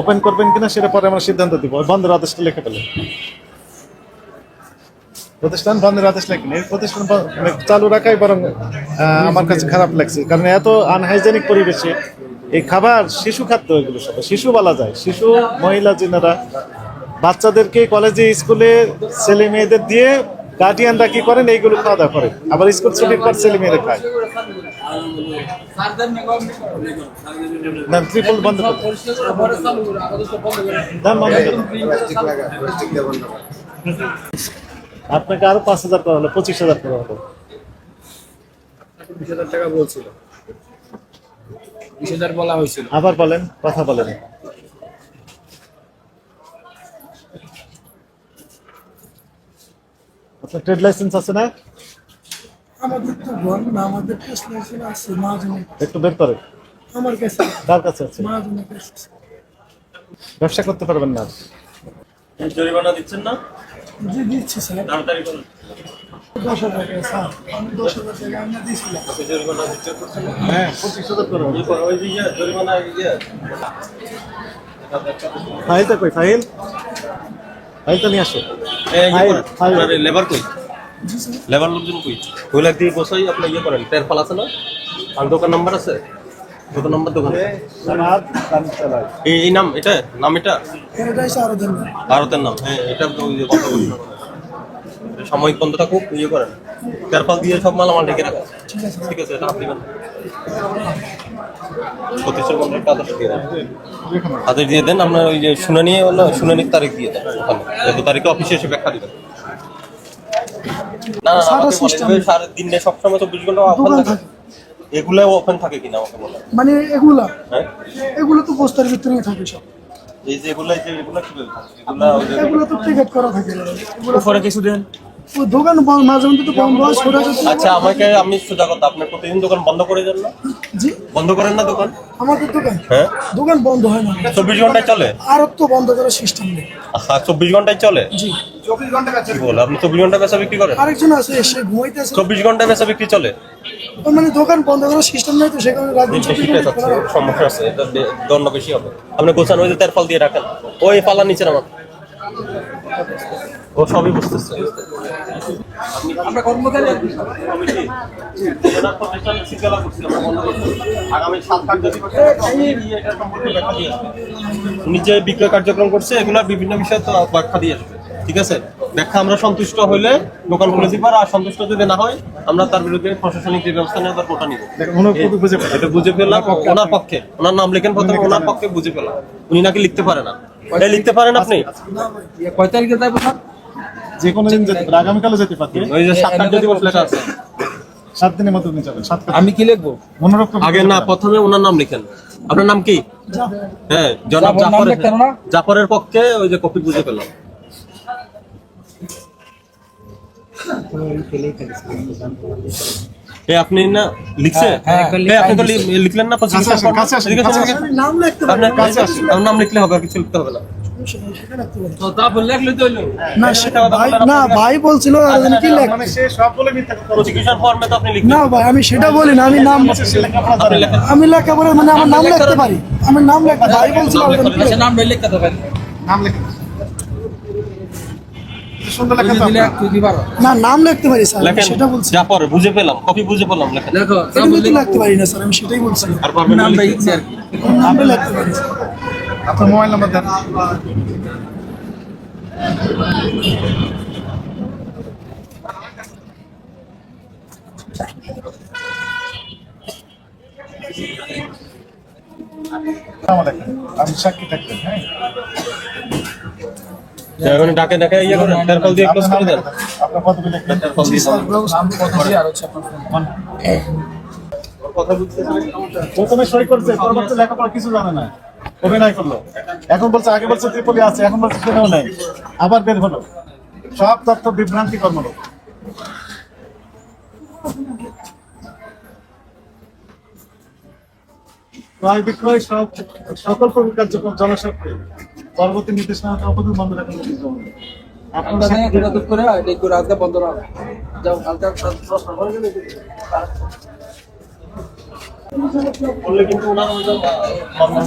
Open করবেন কিনা সেটা পরে আমরা সিদ্ধান্ত দিব। বন্ধের আদেশটা লিখে ফেলে, প্রতিষ্ঠান বন্ধের আদেশ লেখেন। এই প্রতিষ্ঠান চালু রাখাই বরং আমার কাছে খারাপ লাগছে, কারণ এত আনহাইজেনিক পরিবেশে এই খাবার, শিশু খাদ্য, এগুলো সব শিশু বলা যায়, শিশু, মহিলা যিনারা বাচ্চাদেরকে কলেজে স্কুলে ছেলে মেয়েদের দিয়ে গার্ডিয়ানরা কি করেন, এইগুলো খাওয়া দাওয়া করেন, আবার স্কুল ছুটির পর ছেলে মেয়েরা খায়। ট্রিপল বন্ধ আপনাকে আরো 5,000 করা হলো, 25,000 করা হলো। 20,000 টাকা বলছিল, 20,000 বলা হয়েছিল। আবার বলেন, কথা বলেন। আপনার ট্রেড লাইসেন্স আছে না? আমাদের তো বল না, আমাদের টেস্ট লাইসেন্স আছে মাঝখানে। একটু বের করেন। আমার কাছে কার কাছে আছে? মাঝখানের কাছে আছে। ব্যবসা করতে পারবেন না। জরিমানা দিচ্ছেন না? জি দিচ্ছি স্যার। তাড়াতাড়ি করুন। 10,000 টাকা স্যার, আমি 10,000 টাকা আমরা দিয়েছিলাম। জরিমানা দিতে করছেন না? হ্যাঁ, 25,000 করে হবে। ওই যে জরিমানা ফাইলটা কই? ফাইলটা নিয়ে আসো। লেবার কই? লেবার লোকজন কই? ওইলা দিয়ে বসাই আপনি ইয়ে করেন, তেরফাল আছে না? আর দোকান নাম্বার আছে? দোকান নাম্বার দোকান এই নাম, এটা নাম, এটা এটাই স্যার দেন। ভারতের নাম। হ্যাঁ, এটা ওই যে বন্ধ করুন, সাময়িক বন্ধ থাকুক, ইয়ে করেন, তেরফাল দিয়ে সব মালামাল ঢেকে রাখা। ঠিক আছে, এটা আপনি প্রতিষ্ঠান বন্ধের আদেশ দিয়ে দেন, আদেশ দিয়ে দেন। আপনার ওই যে শুনানির তারিখ দিয়ে দেন, ওখানে 2 তারিখে অফিসে এসে ব্যাখ্যা দিবেন। না না, আমাকে বলে সারা দিন নেই, সবসময় 24 ঘন্টা ওপেন থাকে। এগুলো ওপেন থাকে কিনা আমাকে বলেন। মানে এগুলা হ্যাঁ, এগুলো তো বস্তার ভিতরে থাকে সব। এই যে এগুলো কি এগুলো তো টিকেট করা থাকে। এগুলো উপরে কিছু দেন। ওই দোকান মাঝে মধ্যে তো বন্ধ হয়, ছোট ছোট। আচ্ছা, আমি সোজা কথা, আপনি প্রতিদিন দোকান বন্ধ করে দেন না? জি, বন্ধ করেন না দোকান? আমাদের দোকান, হ্যাঁ, দোকান বন্ধ হয় না। 24 ঘন্টায় চলে? আর তো বন্ধ করার সিস্টেম নেই। 24 ঘন্টায় চলে? জি, কি বল, আপনি 24 ঘন্টা বেচা বিক্রি করেন? আরেকজন আছে, সে ঘুমাইতেছে। 24 ঘন্টায় বেচা বিক্রি চলে? মানে দোকান বন্ধ করার সিস্টেম নাই, তো সেখানে রাত দিন বেশি পেয়ে যাচ্ছে, সমস্যা আছে, এটা দণ্ড বেশি হবে। আপনি গোছানো ওই যে তেরফল দিয়ে রাখেন, ওই পাল্লা নিচে নামান। ও সবই বুঝতেছে। আমরা কর্মচারী কমিটি ওনার প্রতিষ্ঠান সিলগালা করছি, আমরা বন্ধ করছি। আগামী 7 কার্যদিবস এটা সম্পর্কে ব্যাখ্যা দিয়ে আসবে। উনি যে বিক্রয় কার্যক্রম করছে এগুলোর বিভিন্ন বিষয়ে তো ব্যাখ্যা দিয়ে আসবে। ঠিক আছে, ব্যাখ্যা আমরা সন্তুষ্ট হইলে দোকান খুলে দিবার, আর সন্তুষ্ট যদি না হয় আমরা তার বিরুদ্ধে প্রশাসনিক যে ব্যবস্থা নেওয়ার ওটা নিব। এটা বুঝে পেলাম ওনার পক্ষে, ওনার নাম লিখেন প্রথমে, ওনার পক্ষে বুঝে পেলাম। উনি নাকি লিখতে পারে না। এই লিখতে পারেন আপনি? কয় তারিখে যাইবো স্যার? যে কোনো দিন যেতে পারে, আগামীকালও যেতে পারে। ওই যে 7 কার্যদিবস লেখা আছে, 7 দিনের মতো নিয়ে যাবেন। 7 আমি কি লিখবো? মনোরক্ত আগে না, প্রথমে ওনার নাম লিখেন। আপনার নাম কি? হ্যাঁ, জনাব জাফর, নাম জাফর। লিখতেন না? জাফরের পক্ষে ওই যে কপি বুঝে পেলাম। আপনি না লিখছে? আপনি তো লিখলেন না? কাছে আসেন, কাছে আসেন। নাম লিখতে পারে। আপনার কাছে আসুন, আপনার নাম লিখলে হবে, আর কিছু লিখতে হবে না। তো তারপর লেখলে তো হইলো। না সেটা ভাই, না ভাই বলছিল আর জানি কি লেখ। মানে সে সব বলে মিথ্যা কথা বলছে। প্রসিকিউশন ফর্মে তো আপনি লিখবেন। না ভাই, আমি সেটা বলি না, আমি নাম, আপনি লেখেন। আমি লেখাপড়া মানে আমার নাম লিখতে পারি, আমি নাম লিখতে, ভাই বলছিল আর জানি কি লেখ। আচ্ছা, নাম লিখতে তো পারি। নাম লেখেন। সুন্দর লেখা তো দিলে আপনার। তুই কি পারো? না নাম লিখতে পারি স্যার, আমি লেখেন, সেটা বলছি। জাফর বুঝে পেলাম, কপি বুঝে পেলাম, লেখেন। দেখো, এটা তো লিখতে পারি না স্যার, আমি সেটাই বলছি। আর পারবেন না নামটা লিখতে? ইচ্ছে আর কি। নামটা লিখতে পারি স্যার। আপনার মোবাইল নাম্বার দেন। আমি সাক্ষী থাকবেন। হ্যাঁ, এখন ডাকে ইয়ে করেন, তেরফল দিয়ে ক্লোজ করে দেন। আপনার পদবি লিখবেন। তেরফল দিয়ে নাম পদ্ধতি আর হচ্ছে আপনার ফোন। কথা বুঝতেছেন? প্রথমে সই করছে, পরবর্তী লেখাপড়া কিছু জানে না, অভিনয় করলো। এখন বলছে, আগে বলছে ত্রিপলি আছে, এখন বলছে সেটাও নাই, আবার বের হলো। সব তথ্য বিভ্রান্তি কর্মরত। ক্রয় বিক্রয় সকল প্রকার কার্যক্রম জনস্বার্থে পরবর্তী নির্দেশনা অপরাধ বন্ধ রাখার নির্দেশ দেওয়া হলো। আপনারা এখানে যোগাযোগ করে এই করে আজকে বন্ধ রাখো। যাও, কালকে প্রশ্ন করে গেলে বললে কিন্তু ওনার ওই যে মামলা